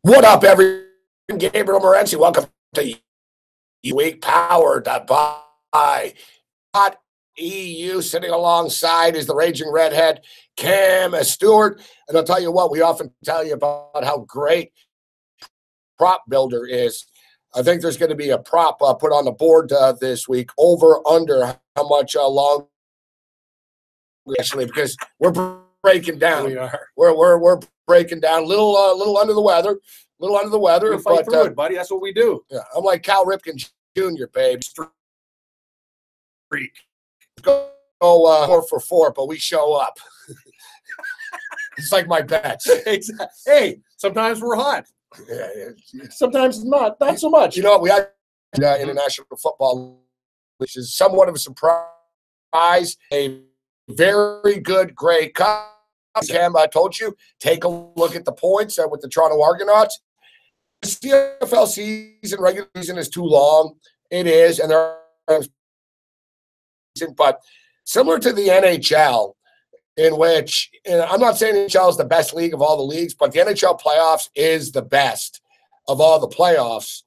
What up, everyone? Gabriel Morency. Welcome to Week, powered by EU. Sitting alongside is the raging redhead, Cam Stewart. And I'll tell you what, we often tell you about how great prop builder is. I think there's going to be a prop put on the board this week, over under how much long, actually, because we're breaking down. We are. We're breaking down. Little under the weather. We fight through it, buddy. That's what we do. Yeah, I'm like Cal Ripken Jr., babe. Freak. Go 4 for 4, but we show up. It's like my bets. Exactly. Hey, sometimes we're hot. Yeah. Sometimes not so much. You know what? We had international football, which is somewhat of a surprise. A very good Grey Cup. Cam, I told you, take a look at the points with the Toronto Argonauts. The CFL season, regular season, is too long. It is, and there are, but similar to the NHL, in which, and I'm not saying NHL is the best league of all the leagues, but the NHL playoffs is the best of all the playoffs.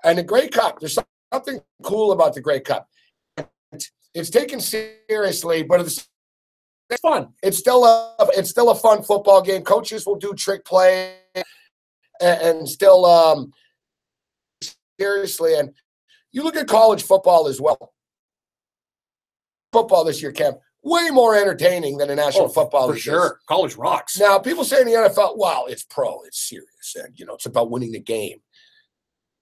And the Grey Cup, there's something cool about the Grey Cup. It's taken seriously, but it's fun. It's still a fun football game. Coaches will do trick play and still seriously. And you look at college football as well. Football this year, Cam, way more entertaining than the National Football League. For sure. College rocks. Now, people say in the NFL, wow, it's pro, it's serious, and it's about winning the game.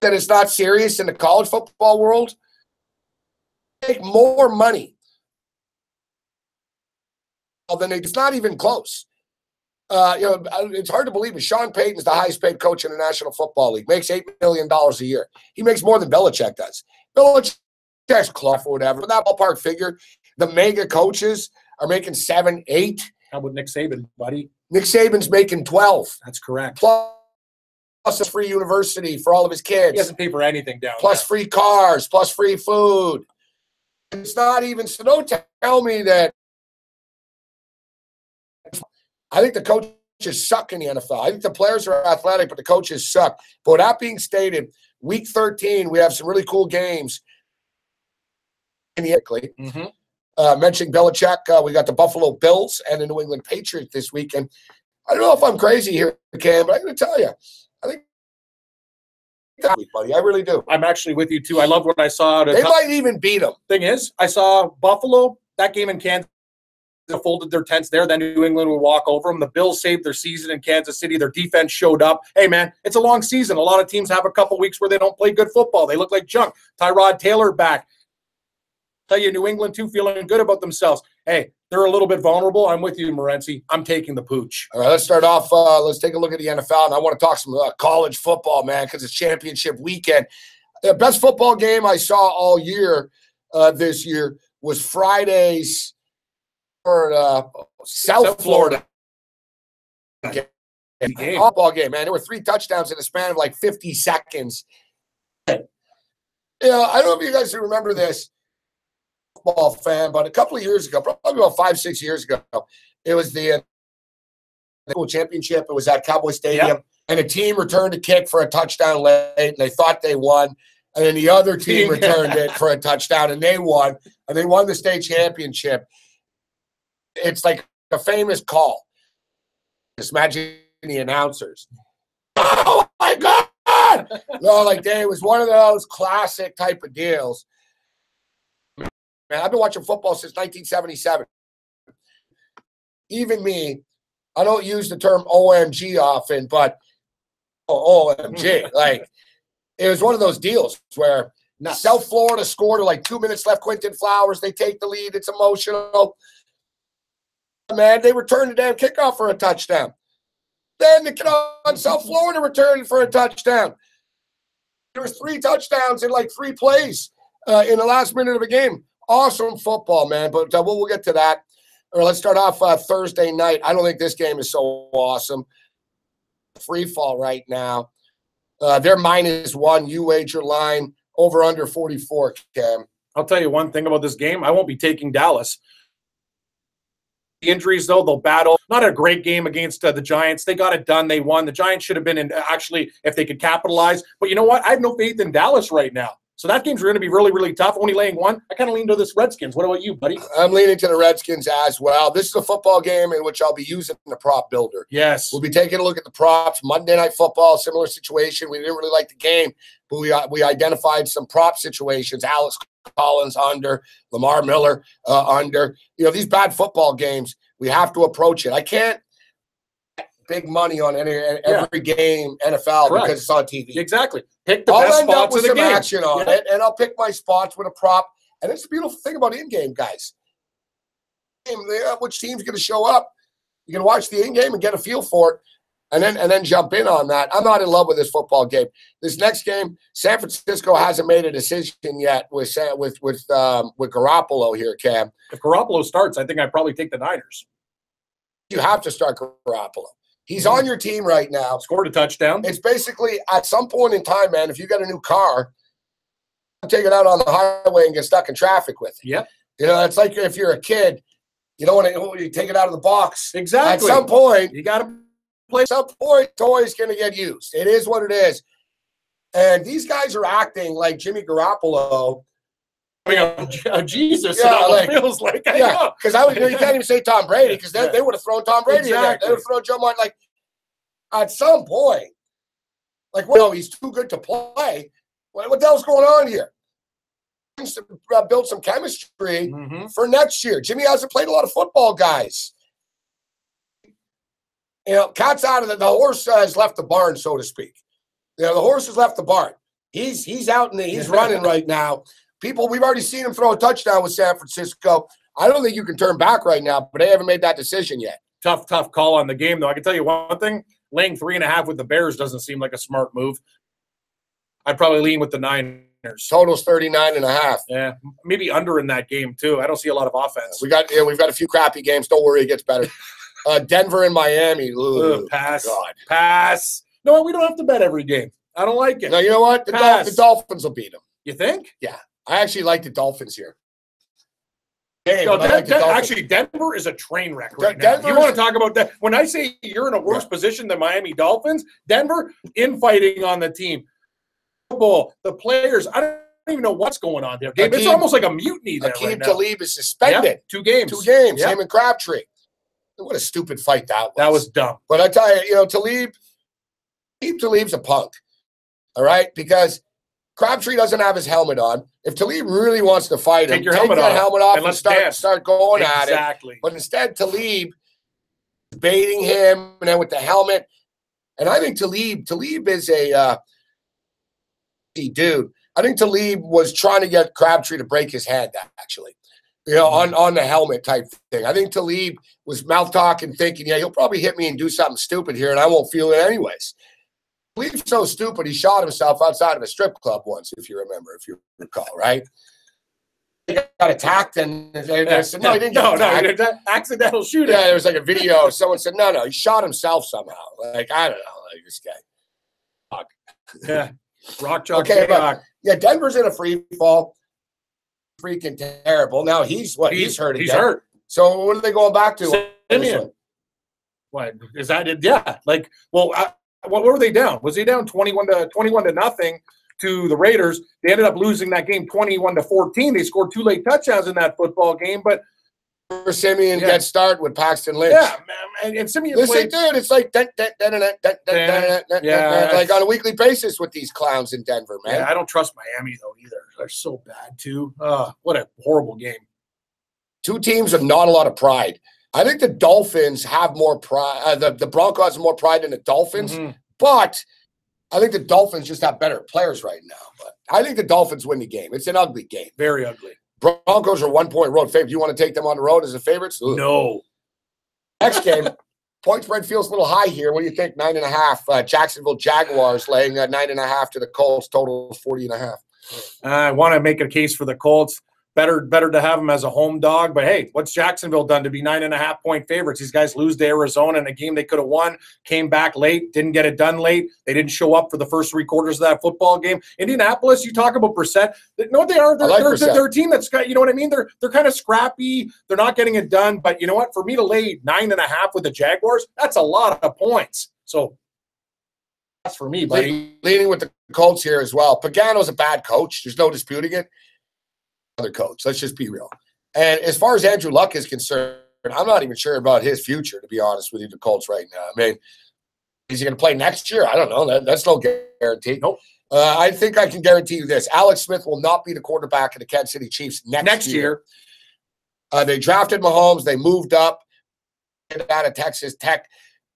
That it's not serious in the college football world. Make more money. Then it's not even close. It's hard to believe, but Sean Payton's the highest paid coach in the National Football League. Makes $8 million a year. He makes more than Belichick does. Belichick's Clough or whatever. But that ballpark figure, the mega coaches are making 7, 8. How about Nick Saban, buddy? Nick Saban's making 12. That's correct. Plus a free university for all of his kids. He doesn't pay for anything down plus there. Free cars, plus free food. It's not even, so don't tell me that. I think the coaches suck in the NFL. I think the players are athletic, but the coaches suck. But with that being stated, Week 13, we have some really cool games. Mentioning Belichick, we got the Buffalo Bills and the New England Patriots this week. And I don't know if I'm crazy here, Cam, but I'm going to tell you, I think that week, buddy, I really do. I'm actually with you, too. I love what I saw. They might even beat them. Thing is, I saw Buffalo, that game in Kansas. They folded their tents there, then New England would walk over them. The Bills saved their season in Kansas City. Their defense showed up. Hey, man, it's a long season. A lot of teams have a couple weeks where they don't play good football. They look like junk. Tyrod Taylor back. Tell you, New England, too, feeling good about themselves. Hey, they're a little bit vulnerable. I'm with you, Morency. I'm taking the pooch. All right, let's start off. Let's take a look at the NFL, and I want to talk some college football, man, because it's championship weekend. The best football game I saw all year this year was Friday's South Florida football game, man. There were 3 touchdowns in a span of like 50 seconds. I don't know if you guys remember this, football fan, but a couple of years ago, probably about 5-6 years ago, it was the championship. It was at Cowboy Stadium, and a team returned a kick for a touchdown late, and they thought they won. And then the other team returned it for a touchdown, and they won. And they won the state championship. It's like a famous call. Just imagine the announcers. Oh, my God! It was one of those classic type of deals. Man, I've been watching football since 1977. Even me, I don't use the term OMG often, but OMG. It was one of those deals where South Florida scored with like 2 minutes left. Quentin Flowers, they take the lead. It's emotional. Man, they returned the damn kickoff for a touchdown. Then the kid on South Florida returned for a touchdown. There was 3 touchdowns in like 3 plays in the last minute of a game. Awesome football, man. But we'll get to that. All right, let's start off Thursday night. I don't think this game is so awesome. Free fall right now. They're -1. You wager line over under 44, Cam. I'll tell you one thing about this game. I won't be taking Dallas. injuries, though, they'll battle. Not a great game against the Giants. They got it done. They won. The Giants should have been in, actually, if they could capitalize. But you know what? I have no faith in Dallas right now. So that game's going to be really, really tough. Only laying 1. I kind of lean to this Redskins. What about you, buddy? I'm leaning to the Redskins as well. This is a football game in which I'll be using the prop builder. Yes. We'll be taking a look at the props. Monday Night Football, similar situation. We didn't really like the game, but we identified some prop situations. Alex Collins under, Lamar Miller under. You know, these bad football games, we have to approach it. I can't big money on every game NFL Correct. because it's on TV. Exactly. Pick the best spots of the game. I'll end up with some action on it, and I'll pick my spots with a prop. And it's a beautiful thing about in-game, guys. Which team's going to show up? You can watch the in-game and get a feel for it, and then jump in on that. I'm not in love with this football game. This next game, San Francisco hasn't made a decision yet with Garoppolo here, Cam. If Garoppolo starts, I think I'd probably take the Niners. You have to start Garoppolo. He's on your team right now. Scored a touchdown. It's basically at some point in time, man, if you got a new car, take it out on the highway and get stuck in traffic with it. Yep. You know, it's like if you're a kid, you don't want to take it out of the box. Exactly. At some point, you got to play. At some point, toy's going to get used. It is what it is. And these guys are acting like Jimmy Garoppolo. Jesus, yeah, it feels like. Yeah, because you can't even say Tom Brady because they would have thrown Tom Brady in there. They would have thrown Joe Martin. Like, at some point, like, well, he's too good to play. What the hell's going on here? Build some chemistry for next year. Jimmy hasn't played a lot of football, guys. You know, cat's out of the horse has left the barn, so to speak. You know, the horse has left the barn. He's out and he's running right now. People, we've already seen him throw a touchdown with San Francisco. I don't think you can turn back right now, but they haven't made that decision yet. Tough call on the game, though. I can tell you one thing. Laying 3.5 with the Bears doesn't seem like a smart move. I'd probably lean with the Niners. Total's 39.5. Yeah, maybe under in that game, too. I don't see a lot of offense. We've got a few crappy games. Don't worry, it gets better. Denver and Miami. Ooh, pass. God. Pass. No, we don't have to bet every game. I don't like it. No, you know what? The Dolphins will beat them. You think? Yeah. I actually like the Dolphins here. Actually, Denver is a train wreck right now. You want to talk about that? When I say you're in a worse position than Miami Dolphins, Denver infighting on the team. The players, I don't even know what's going on there. It's almost like a mutiny there right now. Talib is suspended. Yep. 2 games. 2 games. Yep. Him and Crabtree. What a stupid fight that was. That was dumb. But I tell you, Talib's a punk. All right? Because Crabtree doesn't have his helmet on. If Talib really wants to fight him, take that helmet off and start going at it. Exactly. But instead, Talib is baiting him, and then with the helmet. And I think Talib is a dude. I think Talib was trying to get Crabtree to break his hand, actually. You know, on the helmet type thing. I think Talib was mouth talking, thinking, yeah, he'll probably hit me and do something stupid here, and I won't feel it anyways. Talib's so stupid, he shot himself outside of a strip club once, if you recall, right? He got attacked, and they said, no, he didn't get attacked. No, accidental shooting. Yeah, there was like a video. Someone said, no, he shot himself somehow. Like, I don't know, like this guy. Yeah, rock chalk. Okay, but yeah, Denver's in a free fall. Freaking terrible. Now he's hurt again. He's hurt. So what are they going back to? Simeon. What is that? Yeah. Like, well, what were they down? Was he down 21 to nothing to the Raiders? They ended up losing that game 21-14. They scored 2 late touchdowns in that football game, but Simeon gets started with Paxton Lynch. Yeah, and Simeon played. Dude, it's like like on a weekly basis with these clowns in Denver, man. Yeah, I don't trust Miami though either. They're so bad too. What a horrible game. 2 teams with not a lot of pride. I think the Dolphins have more pride. The Broncos have more pride than the Dolphins, but I think the Dolphins just have better players right now. But I think the Dolphins win the game. It's an ugly game. Very ugly. Broncos are 1-point road favorites. You want to take them on the road as the favorites? Ugh. No. Next game, point spread feels a little high here. What do you think? 9.5. Jacksonville Jaguars laying 9.5 to the Colts. Total 40.5. I want to make a case for the Colts. better to have them as a home dog. But hey, what's Jacksonville done to be 9.5-point favorites? These guys lose to Arizona in a game they could have won, came back late, didn't get it done late. They didn't show up for the first 3 quarters of that football game. Indianapolis, you talk about Brissett. You know what they are? They're a team that's got, you know what I mean? They're kind of scrappy. They're not getting it done. But you know what? For me to lay 9.5 with the Jaguars, that's a lot of points. So that's for me, buddy. Leaning with the Colts here as well. Pagano's a bad coach. There's no disputing it. Other coach. Let's just be real. And as far as Andrew Luck is concerned, I'm not even sure about his future, to be honest with you, the Colts right now. I mean, is he going to play next year? I don't know. That's no guarantee. Nope. I think I can guarantee you this. Alex Smith will not be the quarterback of the Kansas City Chiefs next year. They drafted Mahomes. They moved up out of Texas Tech.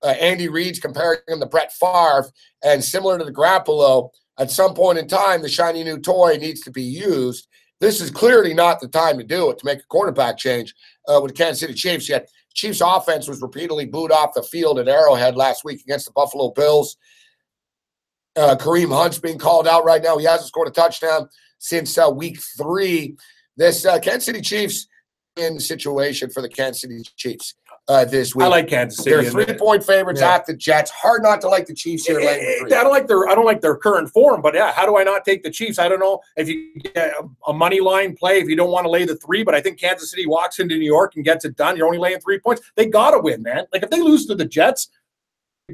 Andy Reid's comparing him to Brett Favre. And similar to the Garoppolo, at some point in time, the shiny new toy needs to be used. This is clearly not the time to do it, to make a quarterback change with the Kansas City Chiefs. Yet Chiefs offense was repeatedly booed off the field at Arrowhead last week against the Buffalo Bills. Kareem Hunt's being called out right now. He hasn't scored a touchdown since week 3. This Kansas City Chiefs in the situation for the Kansas City Chiefs this week. I like Kansas City. They're 3-point favorites at the Jets. Hard not to like the Chiefs here. I don't like their current form, but yeah, how do I not take the Chiefs? I don't know if you get a money line play if you don't want to lay the 3, but I think Kansas City walks into New York and gets it done. You're only laying 3 points. They got to win, man. Like if they lose to the Jets,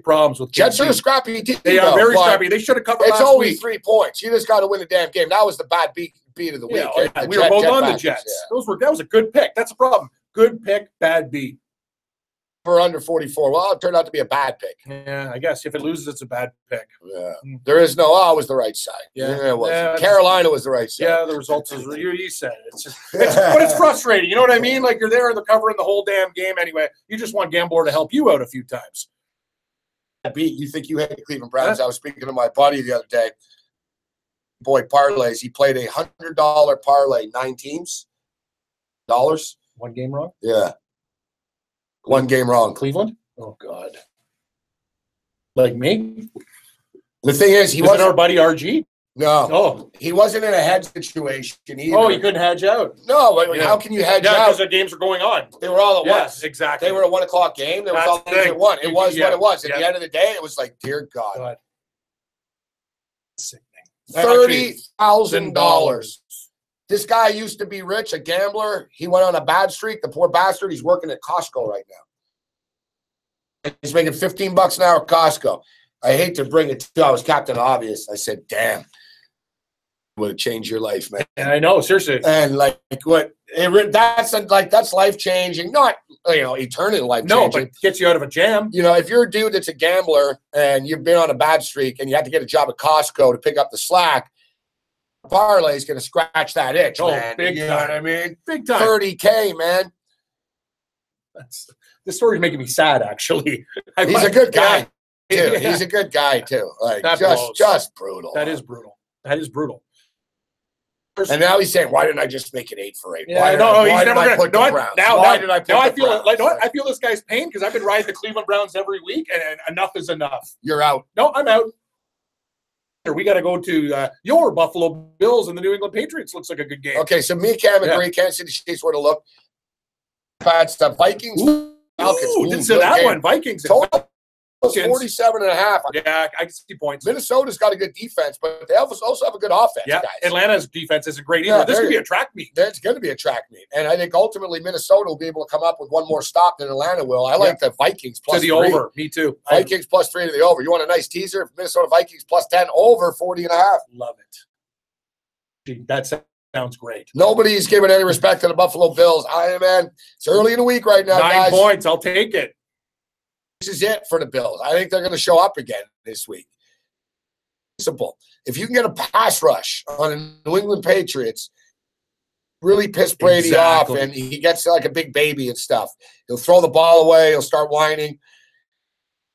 problems with Jets are a scrappy team. They are very scrappy. They should have covered. It's only 3 points. You just got to win the damn game. That was the bad beat of the week. Yeah, we were both on the Jets. Yeah. That was a good pick. That's a problem. Good pick, bad beat. For under 44. Well, it turned out to be a bad pick. Yeah, I guess if it loses, it's a bad pick. Yeah. There is no, it was the right side. Yeah, it was. Yeah, Carolina was the right side. Yeah, the results is you said it. It's just, but it's frustrating. You know what I mean? Like you're there in the covering the whole damn game anyway. You just want Gambler to help you out a few times. Beat. You think you hate the Cleveland Browns? I was speaking to my buddy the other day. Boy, parlays. He played $100 parlay, 9 teams. Dollars. 1 game wrong? Yeah. 1 game wrong. Cleveland? Oh, God. Like me? The thing is, he wasn't our buddy RG? No. Oh. He wasn't in a hedge situation either. Oh, he couldn't hedge out? No. How can you hedge out? Because the games were going on. They were all at once. Exactly. They were a 1 o'clock game. They were all at 1. It was what it was. At the end of the day, it was like, dear God. Sickening. $30,000. This guy used to be rich, a gambler. He went on a bad streak. The poor bastard. He's working at Costco right now. He's making $15 an hour at Costco. I hate to bring it to. I was Captain Obvious. I said, "Damn, it would have changed your life, man." And I know, seriously. And like what? That's life changing. Not eternally life changing. No, but gets you out of a jam. If you're a dude that's a gambler and you've been on a bad streak and you have to get a job at Costco to pick up the slack. Parlay is going to scratch that itch, man. Big time. You know what I mean? Big time. $30K, man. This story's making me sad, actually. He's a good guy, too. Yeah. He's a good guy, too. Like, just brutal. That is brutal. That is brutal. And now he's saying, "Why didn't I just make it 8 for 8? Yeah, why did I put the Browns? Why did I put I the feel Browns?" I feel this guy's pain because I've been riding the Cleveland Browns every week, and enough is enough. You're out. No, I'm out. We got to go to your Buffalo Bills and the New England Patriots. Looks like a good game. Okay, so me and Cam agree. Kansas City Chiefs were to look. Bad stuff. Vikings. Falcons. Didn't say that game. One. Vikings. Total 47.5. Yeah, I can see points. Minnesota's got a good defense, but they also have a good offense, guys. Atlanta's defense isn't great either. This could be a track meet. It's going to be a track meet. And I think ultimately Minnesota will be able to come up with one more stop than Atlanta will. I like the Vikings plus to the 3. Over. Me too. Vikings plus 3 to the over. You want a nice teaser? Minnesota Vikings plus 10 over 40.5. Love it. That sounds great. Nobody's giving any respect to the Buffalo Bills. Man, it's early in the week right now, 9 guys. 9 points. I'll take it. This is it for the Bills. I think they're going to show up again this week. Simple. If you can get a pass rush on the New England Patriots, really piss Brady off, and he gets like a big baby and stuff. He'll throw the ball away. He'll start whining.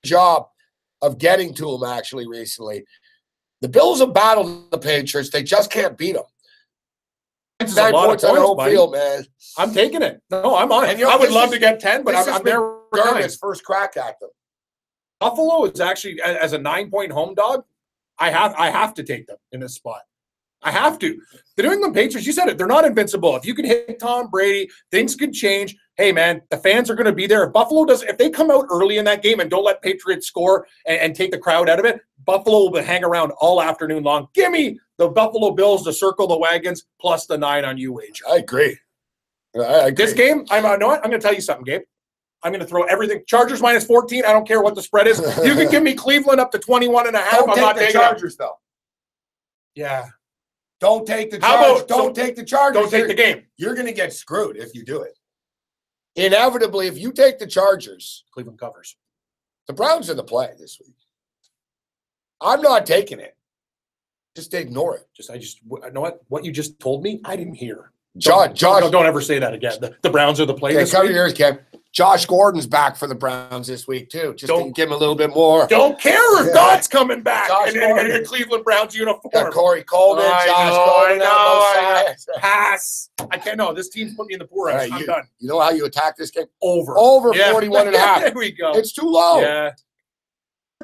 Job of getting to him, actually, recently. The Bills have battled the Patriots. They just can't beat them. 9 points on home field, man. I'm taking it. No, I'm on it. I would love to get 10, but I'm there. Dermott's first crack at them. Buffalo is actually, as a 9-point home dog, I have to take them in this spot. I have to. The New England Patriots, you said it, they're not invincible. If you can hit Tom Brady, things could change. Hey, man, the fans are going to be there. If they come out early in that game and don't let Patriots score and take the crowd out of it, Buffalo will hang around all afternoon long. Give me the Buffalo Bills to circle the wagons plus the 9 on you, Wage. I agree. I agree. This game, you know what? I'm going to tell you something, Gabe. I'm going to throw everything. Chargers minus 14. I don't care what the spread is. You can give me Cleveland up to 21.5. Don't take the Chargers, though. Yeah. Don't take the Chargers. Don't take the Chargers. Don't take the game. You're going to get screwed if you do it. Inevitably, if you take the Chargers, Cleveland covers. The Browns in the play this week. I'm not taking it. Just ignore it. You know what you just told me? I didn't hear. Josh, don't ever say that again. The Browns are the play. Cover your ears, Kev. Josh Gordon's back for the Browns this week too. Just to give him a little bit more. Don't care if God's coming back in a Cleveland Browns uniform. Got Corey Coleman, Josh Gordon. Pass. I can't know. This team's put me in the poor house. I'm done. You know how you attack this game? Over 41.5. There we go. It's too low. Yeah.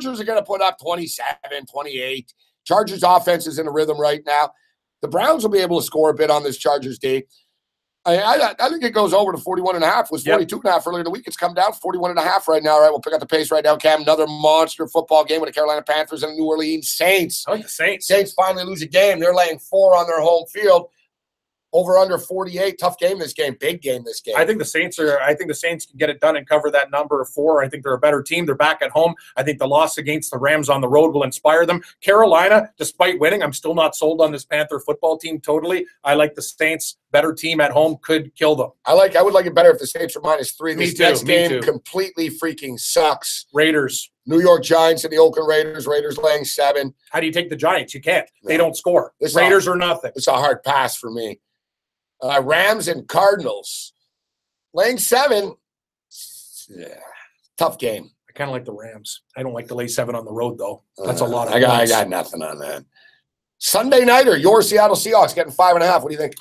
Chargers are going to put up 27, 28. Chargers offense is in a rhythm right now. The Browns will be able to score a bit on this Chargers day. I think it goes over to 41.5. It was 42.5 earlier in the week. It's come down to 41.5 right now. All right, we'll pick up the pace right now, Cam. Another monster football game with the Carolina Panthers and the New Orleans Saints. I like the Saints. Saints finally lose a game. They're laying 4 on their home field. Over under 48. Tough game this game. Big game this game. I think the Saints can get it done and cover that number of 4. I think they're a better team. They're back at home. I think the loss against the Rams on the road will inspire them. Carolina, despite winning, I'm still not sold on this Panther football team totally. I like the Saints. Better team at home could kill them. I would like it better if the Saints are -3. This next game too. Completely freaking sucks. Raiders. New York Giants and the Oakland Raiders. Raiders laying 7. How do you take the Giants? You can't. No. They don't score. Raiders are nothing. It's a hard pass for me. Rams and Cardinals. Laying 7. Yeah. Tough game. I kind of like the Rams. I don't like to lay 7 on the road, though. That's a lot of I got nothing on that. Sunday nighter, your Seattle Seahawks getting 5.5. What do you think?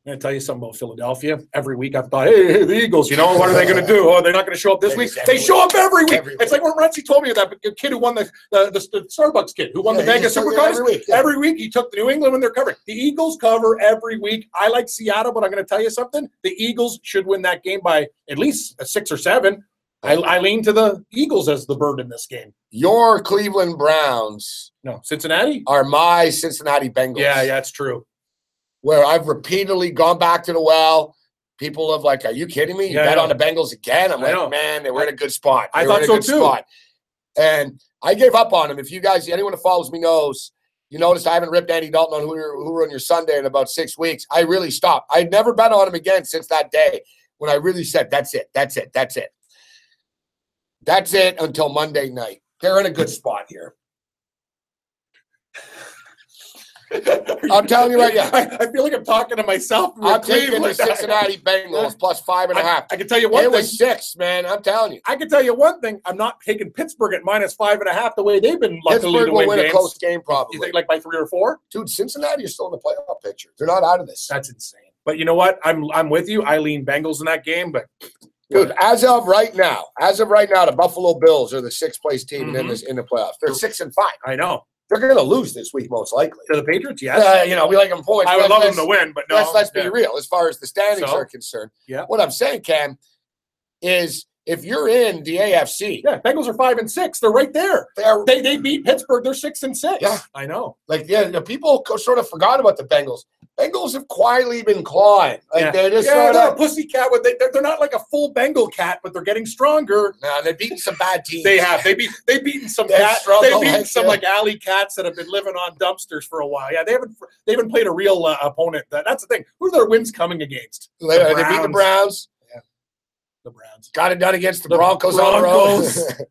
I'm going to tell you something about Philadelphia. Every week I've thought, hey, the Eagles, what are they going to do? Oh, they're not going to show up this week. They show up every week. It's like when Morency told me that kid who won the Starbucks kid who won the Vegas Supercars. Every week he took the New England when they're covering. The Eagles cover every week. I like Seattle, but I'm going to tell you something. The Eagles should win that game by at least 6 or 7. I lean to the Eagles as the bird in this game. Your Cleveland Browns. No, Cincinnati? Are my Cincinnati Bengals. Yeah, it's true. Where I've repeatedly gone back to the well. People have are you kidding me? You bet on the Bengals again? I'm like, man, they were in a good spot. I thought so too. And I gave up on them. If you guys, anyone who follows me knows, you noticed I haven't ripped Andy Dalton on who were on your Sunday in about 6 weeks. I really stopped. I never bet on him again since that day when I really said, that's it. That's it until Monday night. They're in a good spot here. I'm telling you right now. I feel like I'm talking to myself. I'm taking the Cincinnati Bengals plus 5.5. I can tell you one thing. It was 6, man. I'm telling you. I can tell you one thing. I'm not taking Pittsburgh at -5.5 the way they've been lucky to win games. Pittsburgh will win a close game probably. You think by 3 or 4? Dude, Cincinnati is still in the playoff picture. They're not out of this. That's insane. But you know what? I'm with you. I lean Bengals in that game, but dude, as of right now, the Buffalo Bills are the 6th place team in the playoffs. They're 6-5. I know. They're going to lose this week, most likely. To the Patriots, yes. We like them points. I would love them to win, but no. Let's be real. As far as the standings are concerned, what I'm saying, Cam, is if you're in the AFC, Bengals are 5-6. They're right there. They beat Pittsburgh. They're 6-6. Yeah, I know. People sort of forgot about the Bengals. Bengals have quietly been clawing. They're just sort of pussycat. They're not like a full Bengal cat, but they're getting stronger. No, they've beaten some bad teams. They have. They've beaten some cats. They've beaten some alley cats that have been living on dumpsters for a while. Yeah, they haven't played a real opponent. That's the thing. Who are their wins coming against? They beat the Browns. Yeah, the Browns got it done against the Broncos on the road.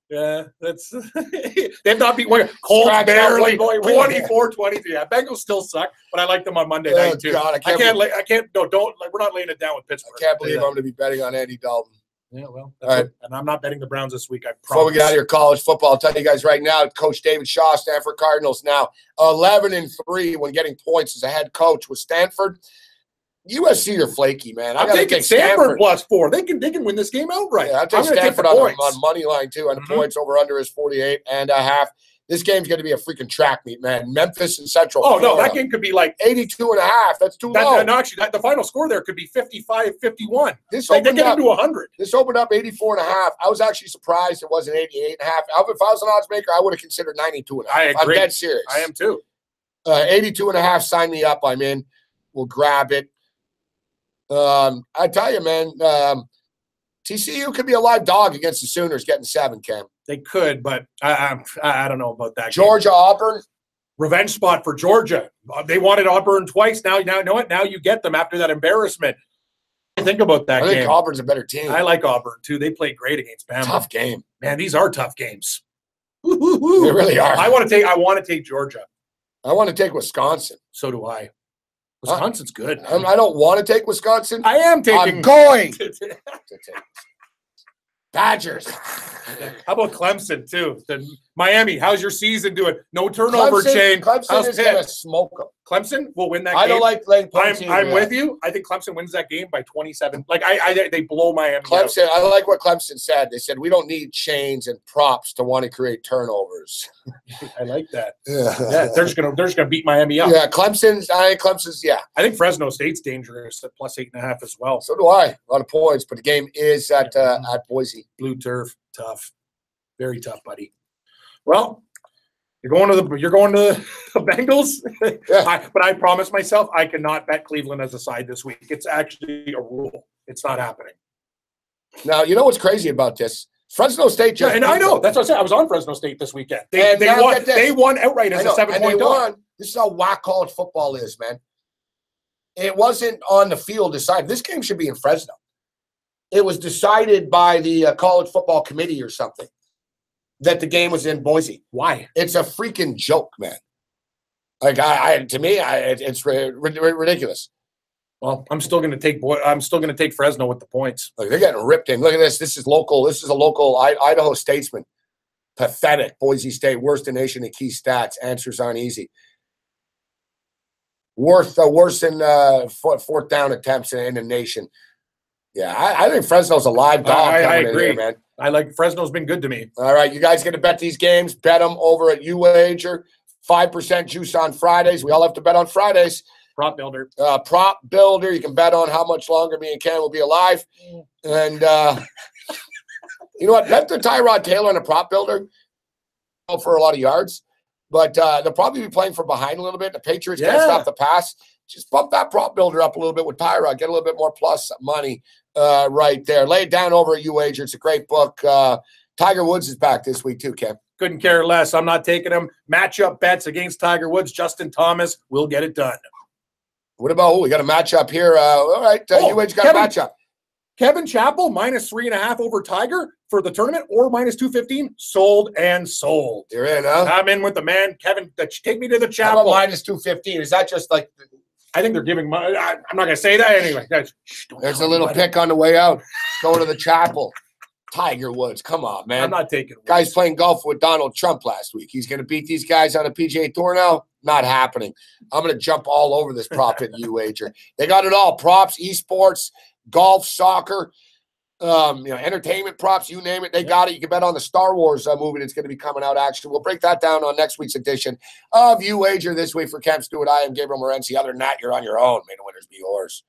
Yeah, that's they've not beat one. Colts barely 24-23. Yeah, Bengals still suck, but I like them on Monday night too. God, I can't. We're not laying it down with Pittsburgh. I can't believe I'm going to be betting on Andy Dalton. Yeah, well, that's all right. And I'm not betting the Browns this week. I promise. Before we get out of your college football, I'll tell you guys right now, Coach David Shaw, Stanford Cardinals, now 11-3 when getting points as a head coach with Stanford. USC are flaky, man. I'm taking Stanford +4. They can win this game outright. Yeah, I'm taking Stanford on money line too, and the points over under is 48.5. This game's going to be a freaking track meet, man. Memphis and Central. Oh, Florida. no, that game could be like 82.5. That's too low. No, actually, the final score there could be 55-51. This they opened get up into 100. This opened up 84.5. I was actually surprised it wasn't 88.5. If I was an odds maker, I would have considered 92.5. I agree. I'm dead serious. I am too. 82.5. Sign me up. I'm in. We'll grab it. I tell you, man, TCU could be a live dog against the Sooners getting 7, Cam. They could, but I don't know about that. Georgia, game. Auburn. Revenge spot for Georgia. They wanted Auburn twice. Now, you know what? Now you get them after that embarrassment. Think about that game. I think Auburn's a better team. I like Auburn, too. They played great against Bama. Tough game. Man, these are tough games. They really are. I want to take Georgia. I want to take Wisconsin. So do I. Wisconsin's good. I don't want to take Wisconsin. I am taking. I'm going to take Badgers. How about Clemson, too? Then Miami, how's your season doing? No turnover chain. Clemson is going to smoke them. Clemson will win that game. I don't like playing I'm with you. I think Clemson wins that game by 27. Like, they blow Miami Clemson, out. I like what Clemson said. They said, we don't need chains and props to want to create turnovers. I like that. Yeah, they're just gonna beat Miami up. Yeah, I think Clemson's, yeah. I think Fresno State's dangerous at plus 8.5 as well. So do I. A lot of points, but the game is at Boise. Blue turf, tough. Very tough, buddy. Well, you're going to the Bengals. Yeah. But I promised myself I cannot bet Cleveland as a side this week. It's actually a rule. It's not happening. Now, you know what's crazy about this? Fresno State just and I know. That's what I said. I was on Fresno State this weekend. They won outright as a 7-point dog. This is how whack college football is, man. It wasn't on the field decided. This game should be in Fresno. It was decided by the college football committee or something that the game was in Boise. Why? It's a freaking joke, man. Like to me, it's ridiculous. Well, I'm still going to take Fresno with the points. Look, they're getting ripped in. Look at this. This is local. This is a local Idaho Statesman. Pathetic. Boise State, worst in the nation in key stats. Answers aren't easy. Worse in fourth down attempts in the nation. Yeah, I think Fresno's a live dog. I agree, here, man. I like Fresno's been good to me. All right, you guys going to bet these games? Bet them over at UWager. 5% juice on Fridays. We all have to bet on Fridays. Prop builder. Prop builder. You can bet on how much longer me and Ken will be alive. And you know what? Bet the Tyrod Taylor on a prop builder for a lot of yards. But they'll probably be playing from behind a little bit. The Patriots can't stop the pass. Just bump that prop builder up a little bit with Tyrod. Get a little bit more plus money right there. Lay it down over at UWager. It's a great book. Tiger Woods is back this week too, Ken. Couldn't care less. I'm not taking him. Matchup bets against Tiger Woods. Justin Thomas will get it done. What about we got a matchup here? All right, UWager got a matchup. Kevin Chappell minus 3.5 over Tiger for the tournament, or minus 215. Sold and sold. You're in, huh? I'm in with the man, Kevin. Take me to the Chappell. How about minus 215? Is that just like? I think they're giving money. I'm not going to say that anyway. Guys, there's a little pick on the way out. Going to the Chappell. Tiger Woods. Come on, man. I'm not taking Woods. Guys playing golf with Donald Trump last week. He's going to beat these guys on a PGA Tour now? Not happening. I'm going to jump all over this prop at UWager. They got it all. Props, esports, golf, soccer, entertainment props, you name it. They got it. You can bet on the Star Wars movie that's going to be coming out, actually. We'll break that down on next week's edition of UWager this week for Cam Stewart. I am Gabriel Morency. Other than that, you're on your own. May the winners be yours.